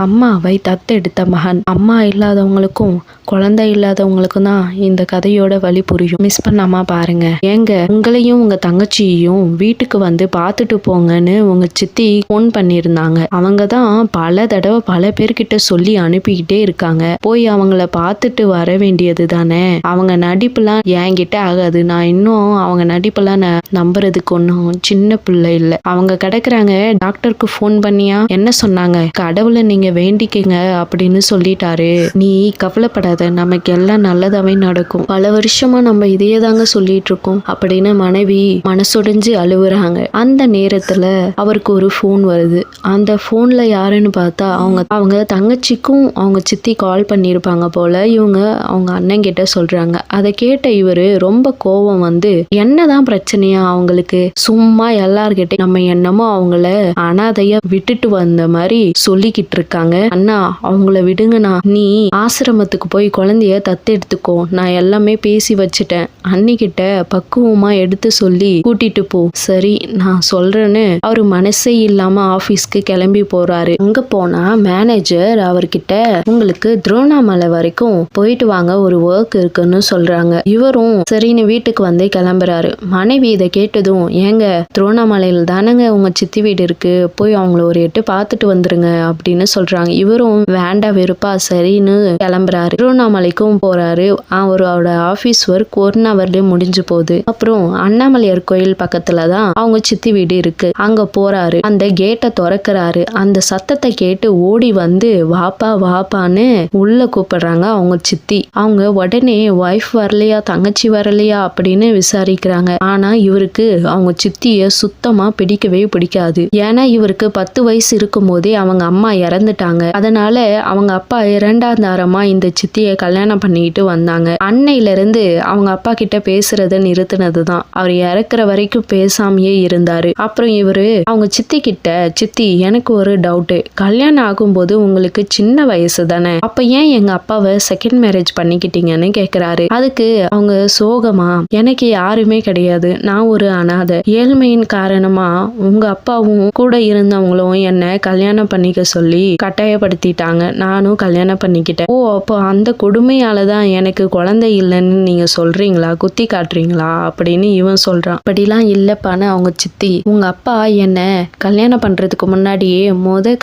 அம்மாவை தத்தெடுத்த மகன். அம்மா இல்லாதவங்களுக்கும் குழந்தை இல்லாதவங்களுக்கும் தான் இந்த கதையோட வழி புரியும். மிஸ் பண்ணாம பாருங்க. ஏங்க, உங்களையும் உங்க தங்கச்சியையும் வீட்டுக்கு வந்து பார்த்துட்டு போங்கன்னு உங்க சித்தி போன் பண்ணியிருந்தாங்க. அவங்க தான் பல தடவை பல பேர்கிட்ட சொல்லி அனுப்பிக்கிட்டே இருக்காங்க. போய் அவங்கள பார்த்துட்டு வர வேண்டியது தானே. அவங்க நடிப்புலாம் என்கிட்ட ஆகாது. நான் இன்னும் அவங்க நடிப்பெல்லாம் நம்புறதுக்கு ஒன்றும் சின்ன பிள்ளை இல்லை. அவங்க கிடக்குறாங்க. டாக்டருக்கு போன் பண்ணியா என்ன சொன்னாங்க? கடவுளை நீங்க வேண்டிக்கங்க அப்படின்னு சொல்லிட்டாரு. நீ கவலைப்படாத, நமக்கு எல்லாம் நல்லதாவே நடக்கும். பல வருஷமா நம்ம இதையே தாங்க சொல்லிட்டு இருக்கோம் அப்படின்னு மனைவி மனசுடைஞ்சு அழுவுறாங்க. அந்த நேரத்துல அவருக்கு ஒரு போன் வருது. அந்த போன்ல யாருன்னு பார்த்தா அவங்க தங்கச்சிக்கும் அவங்க சித்தி கால் பண்ணிருப்பாங்க போல. இவங்க அவங்க அண்ணன் கிட்ட சொல்றாங்க. அதை கேட்ட இவரு ரொம்ப கோபம் வந்து, என்னதான் பிரச்சனையா அவங்களுக்கு? சும்மா எல்லார்கிட்ட நம்ம என்னமோ அவங்கள அனாதையா விட்டுட்டு வந்த மாதிரி சொல்லிக்கிட்டு இருக்காங்க. அண்ணா, அவங்கள விடுங்கண்ணா. நீ ஆசிரமத்துக்கு போய் குழந்தைய தத்தெடுத்துக்கோ. நான் எல்லாமே பேசி வச்சுட்டேன். அன்னிக்கிட்ட பக்குவமா எடுத்து சொல்லி கூட்டிட்டு போ. சரி, நான் சொல்றேன்னு அவரு மனசே இல்லாம ஆபீஸ்க்கு கிளம்பி போறாரு. அங்க போனா மேனேஜர் அவர்கிட்ட, உங்களுக்கு திருவண்ணாமலை வரைக்கும் போயிட்டு வாங்க, ஒரு ஒர்க் இருக்குன்னு சொல்றாங்க. இவரும் சரின்னு வீட்டுக்கு வந்து கிளம்புறாரு. மனைவி இதை கேட்டதும், ஏங்க, திருவண்ணாமலையில் தானங்க உங்க சித்தி வீடு இருக்கு, போய் அவங்கள ஒரு எட்டு பார்த்துட்டு வந்துருங்க அப்படின்னு சொல்றாங்க. இவரும் வேண்டா வெறுப்பா சரின்னு கிளம்புறாரு. திருவண்ணாமலைக்கும் போறாரு. அவரோட ஆபீஸ் ஒர்க் 1 ஹவர்லயே முடிஞ்சு போகுது. அப்புறம் அண்ணாமலையார் கோயில் பக்கத்துல தான் அவங்க சித்தி வீடு இருக்கு. அங்க போறாரு. அந்த கேட்டை திறக்கிறாரு. அந்த சத்தத்தை கேட்டு ஓடி வந்து வாப்பா வாப்பான்னு உள்ள கூப்பிடுறாங்க அவங்க சித்தி. அவங்க உடனே ஒய்ஃப் வரலையா, தங்கச்சி வரலையா அப்படின்னு விசாரிக்கிறாங்க. ஆனா இவருக்கு அவங்க சித்திய சுத்தமா பிடிக்கவே பிடிக்காது. ஏன்னா இவருக்கு 10 வயசு இருக்கும் போதே அவங்க அம்மா இறந்துட்டாங்க. அதனால அவங்க அப்பா 2ஆம் தாரமா இந்த சித்தியை கல்யாணம் பண்ணிக்கிட்டு வந்தாங்க. அன்னையில இருந்து அவங்க அப்பா கிட்ட பேசுறத நிறுத்தினதுதான். அவர் இறக்குற வரைக்கும் பேசாமையே இருந்தாரு. அப்புறம் இவரு அவங்க சித்தி கிட்ட, சித்தி, எனக்கு ஒரு டவுட். கல்யாணம் ஆகும்போது உங்களுக்கு சின்ன வயசு தானே, அப்ப ஏன் எங்க அப்பாவை செகண்ட் மேரேஜ் பண்ணிக்கிட்டீங்கன்னு கேக்குறாரு. அதுக்கு அவங்க சோகமா, எனக்கு யாருமே கிடையாது, நான் ஒரு அனாதை. ஏழ்மையின் காரணமா உங்க அப்பாவும் கூட இருந்தவங்களும் என்ன கல்யாணம் பண்ணிக்க சொல்லி கட்டாயப்படுத்திட்டாங்க. நானும் கல்யாணம் பண்ணிக்கிட்டேன். ஓ, அப்போ அந்த கொடுமையாலதான் எனக்கு குழந்தை இல்லைன்னு நீங்க சொல்றீங்களா, குத்தி காட்டுறீங்களா அப்படின்னு இவன் சொல்றான். அப்படிலாம் இல்லப்பான்னு அவங்க சித்தி, உங்க அப்பா என்ன கல்யாணம் பண்றதுக்கு முன்னாடியே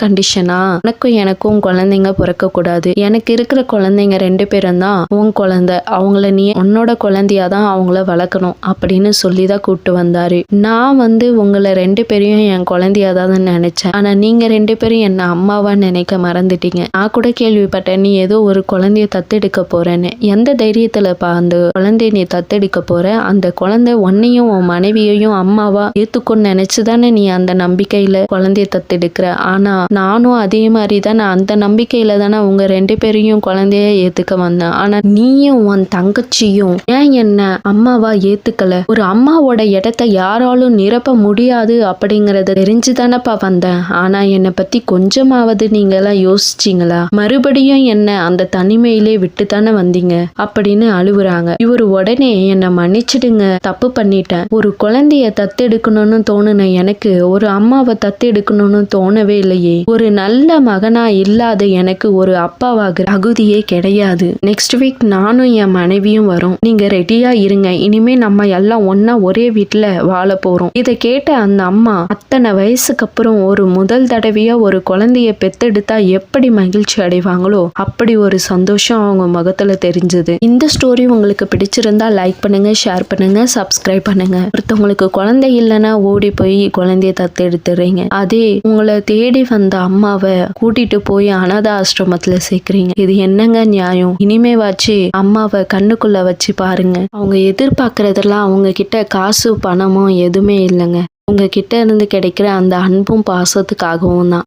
கண்டிஷனா எனக்கும் குழந்தைங்க பிறக்க கூடாது. எனக்கு இருக்கிற குழந்தைங்க 2 பேரும் தான் உன் குழந்தை. அவங்கள நீ உன்னோட குழந்தையாதான் அவங்கள வளர்க்கணும் அப்படின்னு சொல்லிதான் கூப்பிட்டு வந்தாரு. நான் வந்து உங்களை 2 பேரையும் என் குழந்தையாதான் நினைச்சேன். ஆனா நீங்க 2 பேரும் என்ன அம்மாவா நினைக்க மறந்துட்டீங்க. நான் கூட கேள்விப்பட்டேன் நீ ஏதோ ஒரு குழந்தைய தத்தெடுக்க போறேன்னு. எந்த தைரியத்துலப்பா அந்த குழந்தைய நீ தத்தெடுக்க போற? அந்த குழந்தை உன்னையும் உன் மனைவியையும் அம்மாவா ஏத்துக்கொன்னு நினைச்சுதானே நீ அந்த நம்பிக்கையில குழந்தைய தத்தெடுக்கிற. ஆனா நானும் அதே மாதிரி தானே அந்த நம்பிக்கையில தானே உங்க 2 பேரையும் குழந்தைய ஏத்துக்க வந்தேன். ஆனா நீயும் உன் தங்கச்சியும் ஏன் என்ன அம்மாவா ஏத்துக்கல? ஒரு அம்மாவோட இடத்தை யாராலும் நிரப்ப முடியாது அப்படிங்கறத தெரிஞ்சுதானப்பா வந்தேன். ஆனா என்னை பத்தி கொஞ்சமாவது நீங்க எல்லாம் யோசிச்சீங்களா? மறுபடியும் என்ன அந்த தனிமையிலே விட்டு தானே வந்தீங்க அப்படின்னு அழுவுறாங்க. இவரு உடனே, என்னை மன்னிச்சிடுங்க, தப்பு பண்ணிட்டேன். ஒரு குழந்தைய தத்தெடுக்கணும்னு தோணுன எனக்கு ஒரு அம்மாவை தத்தெடுக்கணும்னு தோணவே இல்லையே. ஒரு நல்ல மகனா இல்லாத எனக்கு ஒரு அப்பாவாக தகுதியே கிடையாது. நெக்ஸ்ட் வீக் நானும் என் மனைவியும் வரும். நீங்க ரெடியா இருங்க. இனிமே நம்ம எல்லாம் ஒன்னா ஒரே வீட்டுல வாழ போறோம். இதை கேட்ட அந்த அம்மா அத்தனை வயசுக்கு அப்புறம் ஒரு முதல் தடவையா ஒரு குழந்தைய பெத்தெடுத்தா எப்படி மகிழ்ச்சி அடைவாங்களோ அப்படி ஒரு சந்தோஷம் அவங்க முகத்துல தெரிஞ்சது. இந்த ஸ்டோரி உங்களுக்கு பிடிச்சிருந்தா லைக் பண்ணுங்க, ஷேர் பண்ணுங்க, சப்ஸ்கிரைப் பண்ணுங்க. ஒருத்தவங்களுக்கு குழந்தை இல்லைன்னா ஓடி போய் குழந்தைய தத்தெடுத்துறீங்க. அதே உங்களை தேடி வந்த அம்மாவை கூட்டிட்டு போய் அனாதை ஆசிரமத்துல சேர்க்கிறீங்க. இது என்னங்க நியாயம்? இனிமேவாச்சு அம்மாவை கண்ணுக்குள்ள வச்சு பாருங்க. அவங்க எதிர்பார்க்கறதெல்லாம் அவங்க கிட்ட காசு பணமும் எதுவுமே இல்லைங்க. உங்ககிட்ட இருந்து கிடைக்கிற அந்த அன்பும் பாசத்துக்காகவும் தான்.